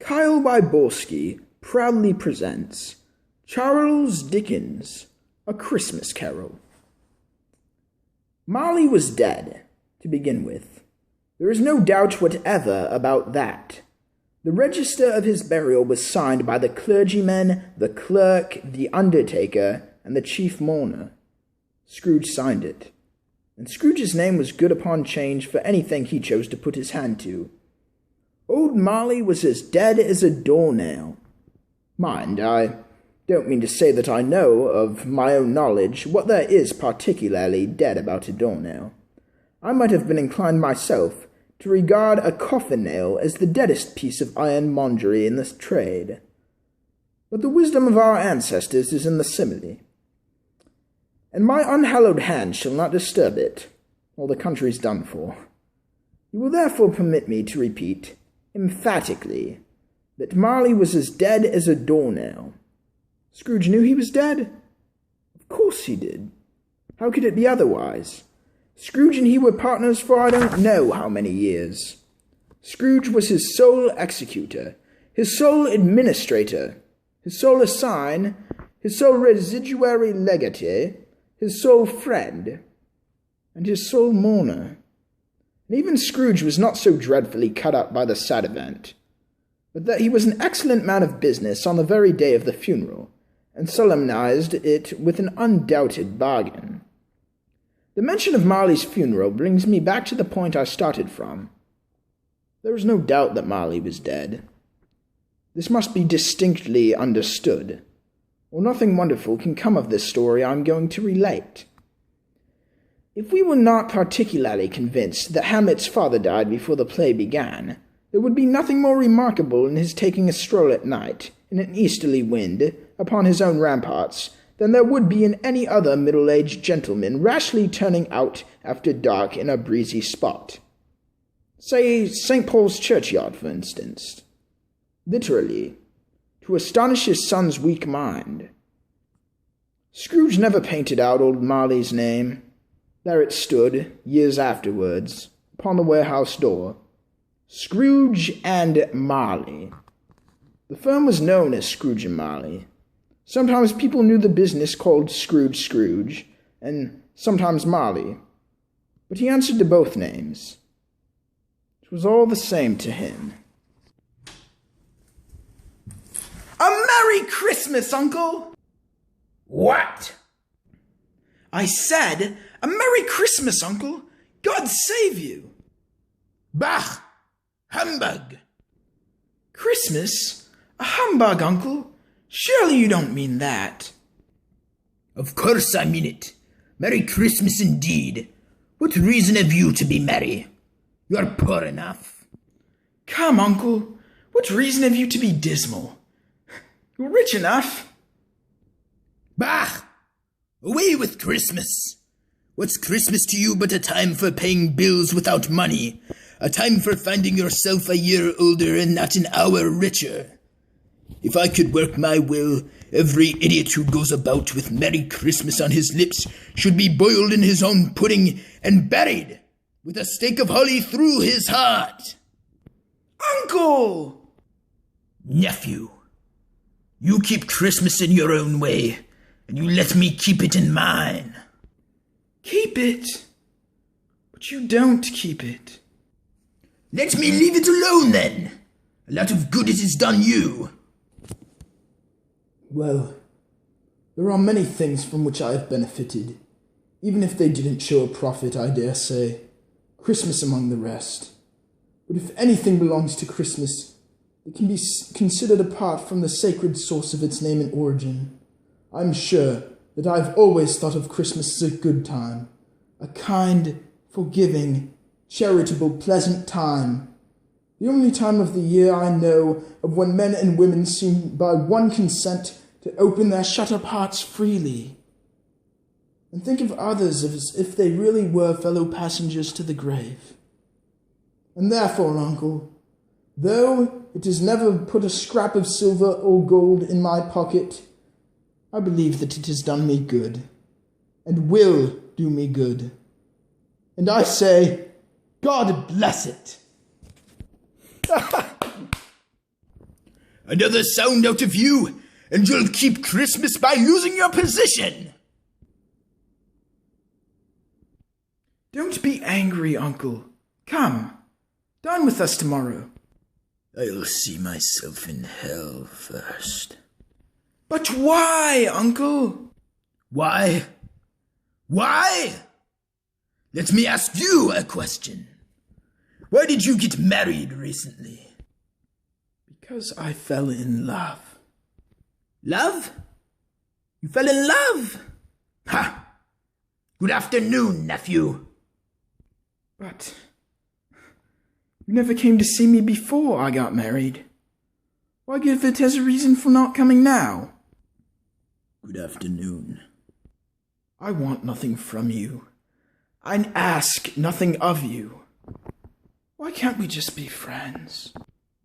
Kyle Wyborski proudly presents Charles Dickens, A Christmas Carol. Marley was dead, to begin with. There is no doubt whatever about that. The register of his burial was signed by the clergyman, the clerk, the undertaker, and the chief mourner. Scrooge signed it, and Scrooge's name was good upon change for anything he chose to put his hand to. Old Marley was as dead as a doornail. Mind, I don't mean to say that I know, of my own knowledge, what there is particularly dead about a doornail. I might have been inclined myself to regard a coffin-nail as the deadest piece of ironmongery in this trade. But the wisdom of our ancestors is in the simile, and my unhallowed hand shall not disturb it, or the country's done for. You will therefore permit me to repeat, emphatically, that Marley was as dead as a doornail. Scrooge knew he was dead? Of course he did. How could it be otherwise? Scrooge and he were partners for I don't know how many years. Scrooge was his sole executor, his sole administrator, his sole assign, his sole residuary legatee, his sole friend, and his sole mourner. And even Scrooge was not so dreadfully cut up by the sad event, but that he was an excellent man of business on the very day of the funeral, and solemnized it with an undoubted bargain. The mention of Marley's funeral brings me back to the point I started from. There is no doubt that Marley was dead. This must be distinctly understood, or nothing wonderful can come of this story I am going to relate. If we were not particularly convinced that Hamlet's father died before the play began, there would be nothing more remarkable in his taking a stroll at night, in an easterly wind, upon his own ramparts, than there would be in any other middle-aged gentleman rashly turning out after dark in a breezy spot. Say St. Paul's churchyard, for instance. Literally, to astonish his son's weak mind. Scrooge never painted out old Marley's name. There it stood, years afterwards, upon the warehouse door. Scrooge and Marley. The firm was known as Scrooge and Marley. Sometimes people knew the business called Scrooge, and sometimes Marley. But he answered to both names. It was all the same to him. A Merry Christmas, Uncle! What? I said, a Merry Christmas, Uncle! God save you! Bah! Humbug! Christmas? A humbug, Uncle? Surely you don't mean that. Of course I mean it. Merry Christmas indeed. What reason have you to be merry? You are poor enough. Come, Uncle. What reason have you to be dismal? You're rich enough. Bah! Away with Christmas! What's Christmas to you but a time for paying bills without money? A time for finding yourself a year older and not an hour richer? If I could work my will, every idiot who goes about with Merry Christmas on his lips should be boiled in his own pudding and buried with a stake of holly through his heart. Uncle! Nephew, you keep Christmas in your own way, and you let me keep it in mine. Keep it? But you don't keep it. Let me leave it alone, then. A lot of good it has done you. Well, there are many things from which I have benefited, even if they didn't show a profit, I dare say. Christmas among the rest. But if anything belongs to Christmas, it can be considered apart from the sacred source of its name and origin. I'm sure that I've always thought of Christmas as a good time, a kind, forgiving, charitable, pleasant time. The only time of the year I know of when men and women seem by one consent to open their shut-up hearts freely, and think of others as if they really were fellow passengers to the grave. And therefore, Uncle, though it has never put a scrap of silver or gold in my pocket, I believe that it has done me good, and will do me good. And I say, God bless it! Another sound out of you, and you'll keep Christmas by losing your position. Don't be angry, Uncle. Come, dine with us tomorrow. I'll see myself in hell first. But why, Uncle? Why? Why? Let me ask you a question. Why did you get married recently? Because I fell in love. Love? You fell in love? Ha! Good afternoon, nephew. But you never came to see me before I got married. Why give it as a reason for not coming now? Good afternoon. I want nothing from you. I ask nothing of you. Why can't we just be friends?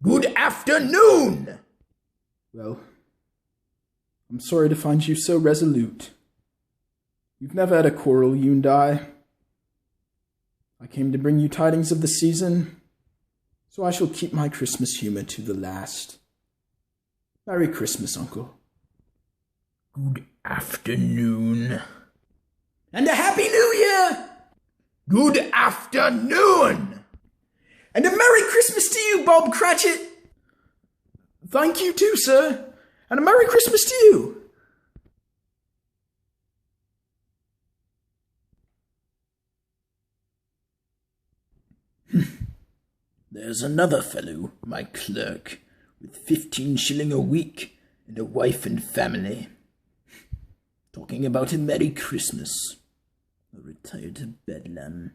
Good afternoon! Well, I'm sorry to find you so resolute. We've never had a quarrel, you and I. I came to bring you tidings of the season, so I shall keep my Christmas humor to the last. Merry Christmas, Uncle. Good afternoon. And a Happy New Year! Good afternoon! And a Merry Christmas to you, Bob Cratchit! Thank you too, sir. And a Merry Christmas to you! There's another fellow, my clerk, with 15 shilling a week and a wife and family, talking about a Merry Christmas. I'll retire to Bedlam.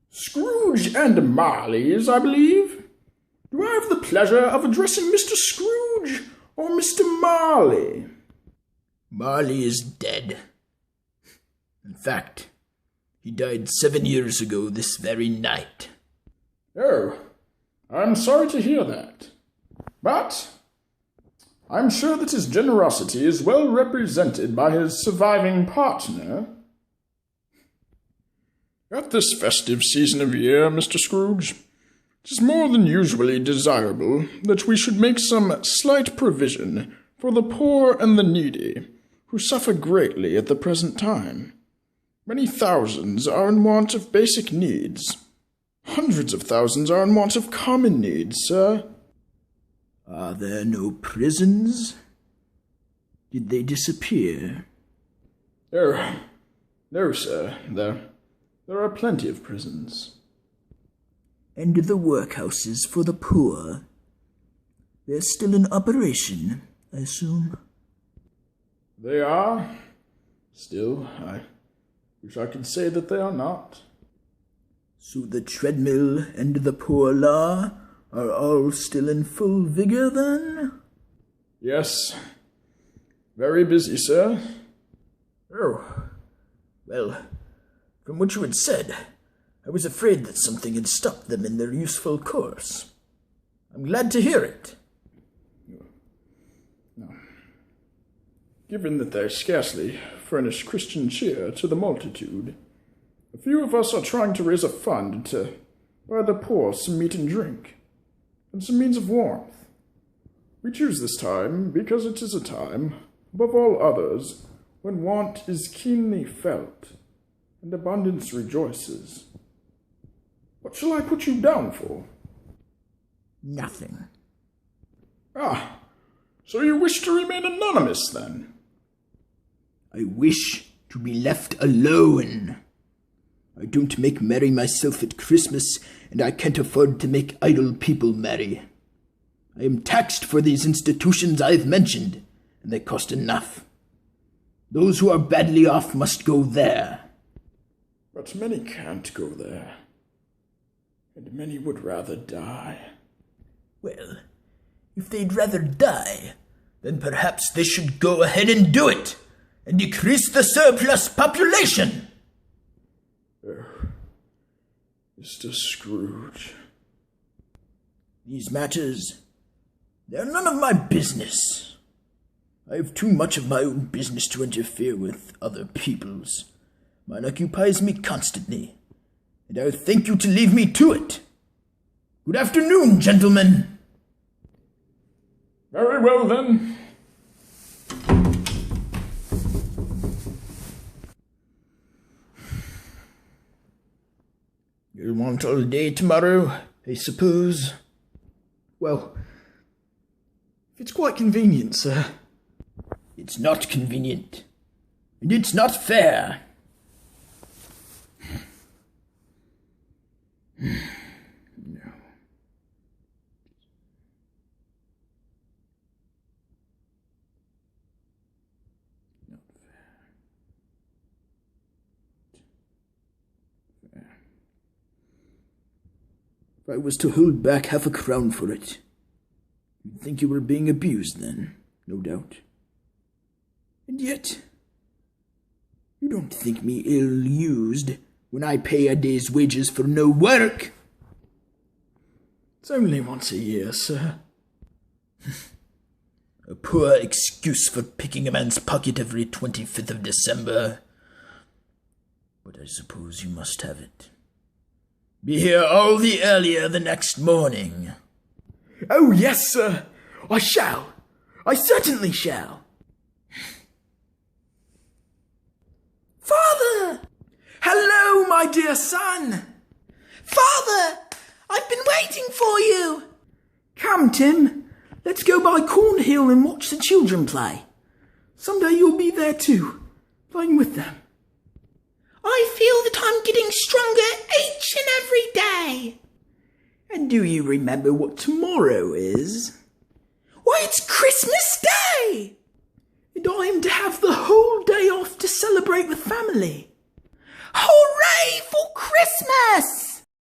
Scrooge and Marley's, I believe. Do I have the pleasure of addressing Mr. Scrooge or Mr. Marley? Marley is dead. In fact, he died 7 years ago this very night. Oh, I'm sorry to hear that. But I'm sure that his generosity is well represented by his surviving partner. At this festive season of year, Mr. Scrooge, it is more than usually desirable that we should make some slight provision for the poor and the needy, who suffer greatly at the present time. Many thousands are in want of basic needs. Hundreds of thousands are in want of common needs, sir. Are there no prisons? Did they disappear? Oh, no, sir. There are plenty of prisons. And the workhouses for the poor? They're still in operation, I assume? They are. Still, I wish I could say that they are not. So the treadmill and the poor law are all still in full vigor, then? Yes. Very busy, sir. Oh, well, from what you had said, I was afraid that something had stopped them in their useful course. I'm glad to hear it. No. Given that they scarcely furnish Christian cheer to the multitude, a few of us are trying to raise a fund to buy the poor some meat and drink, and some means of warmth. We choose this time because it is a time, above all others, when want is keenly felt, and abundance rejoices. What shall I put you down for? Nothing. Ah, so you wish to remain anonymous, then? I wish to be left alone. I don't make merry myself at Christmas, and I can't afford to make idle people merry. I am taxed for these institutions I've mentioned, and they cost enough. Those who are badly off must go there. But many can't go there, and many would rather die. Well, if they'd rather die, then perhaps they should go ahead and do it, and decrease the surplus population. Oh, Mr. Scrooge. These matters, they're none of my business. I have too much of my own business to interfere with other people's. Mine occupies me constantly, and I thank you to leave me to it. Good afternoon, gentlemen. Very well, then. You'll want all day tomorrow, I suppose. Well, if it's quite convenient, sir. It's not convenient. And it's not fair. No. Not fair. If I was to hold back half a crown for it, you'd think you were being abused then, no doubt. And yet, you don't think me ill-used when I pay a day's wages for no work? It's only once a year, sir. A poor excuse for picking a man's pocket every 25th of December. But I suppose you must have it. Be here all the earlier the next morning. Oh, yes, sir. I shall. I certainly shall. Father! Hello, my dear son. Father! I've been waiting for you. Come, Tim. Let's go by Cornhill and watch the children play. Someday you'll be there too, playing with them. I feel that I'm getting stronger each and every day. And do you remember what tomorrow is? Why, it's Christmas Day! And I am to have the whole day off to celebrate with family. Hooray for Christmas!